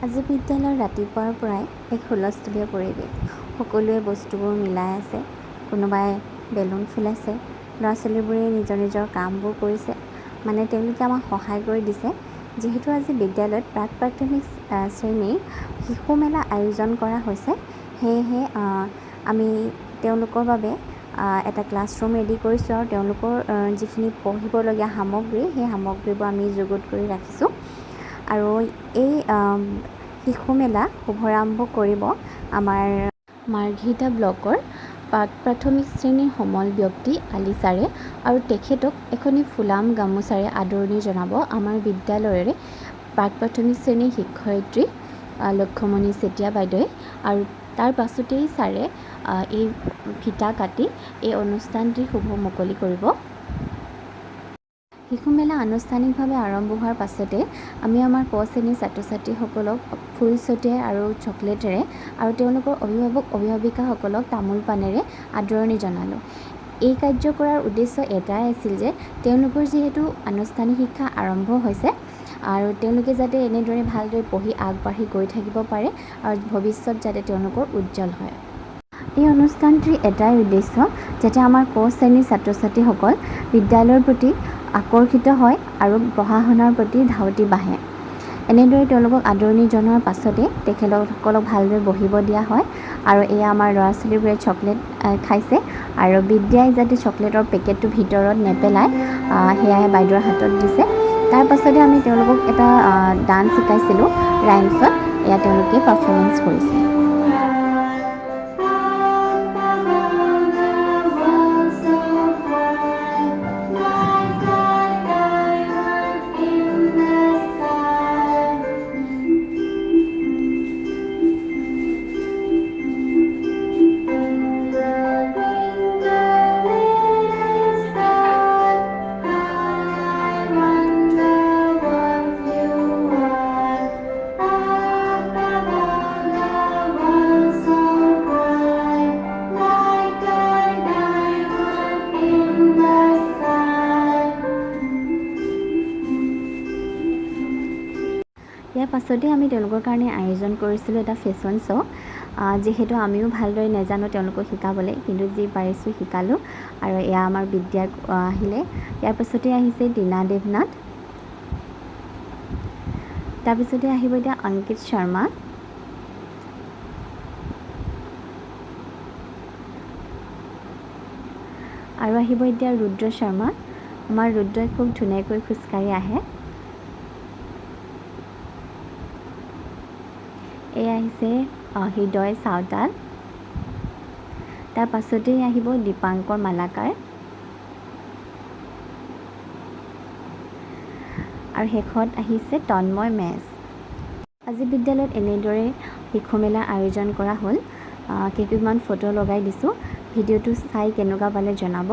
আজি বিদ্যালয়ৰ ৰাতিপুৱাৰ পৰাই এক হুলস্থুলীয়া পৰিৱেশ। সকলোৱে বস্তুবোৰ মিলাই আছে, কোনোবাই বেলুন ফুলাইছে, ল'ৰা ছোৱালীবোৰে নিজৰ নিজৰ কামবোৰ কৰিছে। মানে তেওঁলোকে আমাক সহায় কৰি দিছে। যিহেতু আজি বিদ্যালয়ত প্ৰাক-প্ৰাথমিক শ্ৰেণীৰ শিশু মেলা আয়োজন কৰা হৈছে, সেয়েহে আমি তেওঁলোকৰ বাবে এটা ক্লাছৰুম ৰেডি কৰিছোঁ আৰু তেওঁলোকৰ যিখিনি পঢ়িবলগীয়া সামগ্ৰী, সেই সামগ্ৰীবোৰ আমি যুগুত কৰি ৰাখিছোঁ। আৰু এই শিশু মেলা শুভাৰম্ভ কৰিব আমাৰ মাৰ্ঘেৰিটা ব্লকৰ প্ৰাক-প্ৰাথমিক শ্ৰেণীৰ সমল ব্যক্তি আলি ছাৰে আৰু তেখেতক এখনি ফুলাম গামোচাৰে আদৰণি জনাব আমাৰ বিদ্যালয়ৰে প্ৰাক-প্ৰাথমিক শ্ৰেণীৰ শিক্ষয়িত্ৰী লক্ষ্যমণি চেতিয়া বাইদেৱে। আৰু তাৰ পাছতেই ছাৰে এই ফিটা কাটি এই অনুষ্ঠানটি শুভ মুকলি কৰিব। শিশু মেলা আনুষ্ঠানিকভাৱে আৰম্ভ হোৱাৰ পাছতে আমি আমাৰ ক শ্ৰেণীৰ ছাত্ৰ ছাত্ৰীসকলক ফুল ছটিয়াই আৰু চকলেটেৰে আৰু তেওঁলোকৰ অভিভাৱক অভিভাৱিকাসকলক তামোল পানেৰে আদৰণি জনালোঁ। এই কাৰ্য কৰাৰ উদ্দেশ্য এটাই আছিল যে তেওঁলোকৰ যিহেতু আনুষ্ঠানিক শিক্ষা আৰম্ভ হৈছে আৰু তেওঁলোকে যাতে এনেদৰে ভালদৰে পঢ়ি আগবাঢ়ি গৈ থাকিব পাৰে আৰু ভৱিষ্যত যাতে তেওঁলোকৰ উজ্জ্বল হয়। এই অনুষ্ঠানটিৰ এটাই উদ্দেশ্য যাতে আমাৰ ক শ্ৰেণীৰ ছাত্ৰ ছাত্ৰীসকল বিদ্যালয়ৰ প্ৰতি আকৰ্ষিত হয় আৰু পঢ়া শুনাৰ প্ৰতি ধাউতি বাঢ়ে। এনেদৰে তেওঁলোকক আদৰণি জনোৱাৰ পাছতে তেখেতসকলক ভালদৰে বহিব দিয়া হয়। আৰু এয়া আমাৰ ল'ৰা ছোৱালীবোৰে চকলেট খাইছে আৰু বিদ্যাই যাতে চকলেটৰ পেকেটটো ভিতৰত নেপেলায় সেয়াই বাইদেউৰ হাতত দিছে। তাৰ পাছতে আমি তেওঁলোকক এটা ডান্স শিকাইছিলোঁ ৰাইমছত, এয়া তেওঁলোকে পাৰফৰ্মেঞ্চ কৰিছে। ইয়াৰ পাছতে আমি তেওঁলোকৰ কাৰণে আয়োজন কৰিছিলোঁ এটা ফেশ্বন শ্ব'। যিহেতু আমিও ভালদৰে নাজানো তেওঁলোকক শিকাবলৈ, কিন্তু যি পাৰিছোঁ শিকালোঁ। আৰু এয়া আমাৰ বিদ্যাৰ আহিলে। ইয়াৰ পাছতে আহিছে দীনা দেৱনাথ, তাৰপিছতে আহিব এতিয়া অংকিত শৰ্মা, আৰু আহিব এতিয়া ৰুদ্ৰ শৰ্মা। আমাৰ ৰুদ্ৰই খুব ধুনীয়াকৈ খোজকাঢ়ি আহে। এয়া আহিছে হৃদয় চাওতাল, তাৰ পাছতেই আহিব দীপাংকৰ মালাকাৰ, আৰু শেষত আহিছে তন্ময় মেছ। আজি বিদ্যালয়ত এনেদৰে শিশু মেলা আয়োজন কৰা হ'ল। কেইটামান ফটো লগাই দিছোঁ। ভিডিঅ'টো চাই কেনেকুৱা পালে জনাব।